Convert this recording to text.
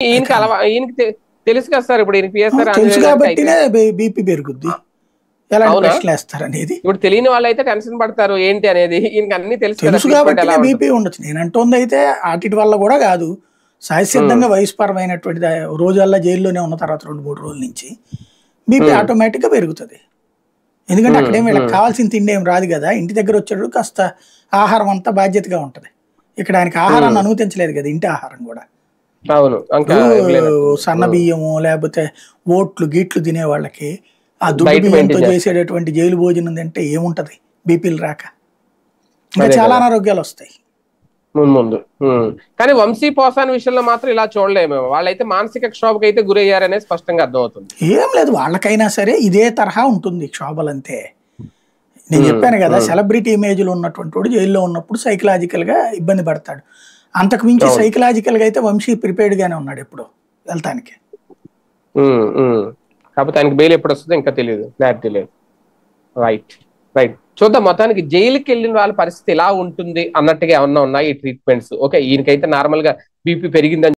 ఈయనకి ఈయనకి తెలుసు కదా సార్, ఇప్పుడు ఈయన పిఎస్ఆర్ తెలుసు కాబట్టినే బీపీ పెరుగుద్ది. ఎలాంటి ప్రశ్నలు వేస్తారు అనేది ఇప్పుడు తెలియని వాళ్ళు అయితే టెన్షన్ పడతారు ఏంటి అనేది. ఈయనకి అన్ని తెలుసు కాబట్టి బీపీ ఉండొచ్చు. నేను అంటుంది అయితే వాటి వల్ల కూడా కాదు, సహజసిద్ధంగా వయసుపరమైనటువంటి రోజుల్లో జైల్లోనే ఉన్న తర్వాత 2-3 రోజుల నుంచి బీపీ ఆటోమేటిక్గా పెరుగుతుంది. ఎందుకంటే అక్కడేం వీళ్ళకి కావాల్సిన తిండి ఏం రాదు కదా, ఇంటి దగ్గర వచ్చేటప్పుడు కాస్త ఆహారం అంతా బాధ్యతగా ఉంటుంది. ఇక్కడ ఆయనకి ఆహారాన్ని అనుమతించలేదు కదా, ఇంటి ఆహారం కూడా. సన్న బియ్యము లేకపోతే ఓట్లు గీట్లు తినే వాళ్ళకి ఆ దుడ్డు బియ్యంతో చేసేటటువంటి జైలు భోజనం తింటే ఏముంటది బీపీలు రాక, ఇంకా చాలా అనారోగ్యాలు వస్తాయి ముందు. కానీ వంశీ పోసాని విషయంలో మాత్రం ఇలా చూడలేము. వాళ్ళైతే మానసిక క్షోభకు అయితే గురయ్యారనేది స్పష్టంగా అర్థమవుతుంది. ఏం లేదు, వాళ్ళకైనా సరే ఇదే తరహా ఉంటుంది క్షోభలంతే. నేను చెప్పాను కదా, సెలబ్రిటీ ఇమేజ్లు ఉన్నటువంటి వాడు జైల్లో ఉన్నప్పుడు సైకలాజికల్ గా ఇబ్బంది పడతాడు. అంతకు మించి సైకలాజికల్ గా అయితే వంశీ ప్రిపేర్డ్ గానే ఉన్నాడు ఎప్పుడు వెళ్తానికి. కాకపోతే ఆయనకి బెయిల్ ఎప్పుడు వస్తుందో ఇంకా తెలియదు, క్లారిటీ లేదు. రైట్ రైట్ చూద్దాం. మొత్తానికి జైలుకి వెళ్ళిన వాళ్ళ పరిస్థితి ఎలా ఉంటుంది అన్నట్టుగా ఏమన్నా ఉన్నాయి ఈ ట్రీట్మెంట్స్. ఓకే, ఈయనకైతే నార్మల్ గా బీపీ పెరిగిందని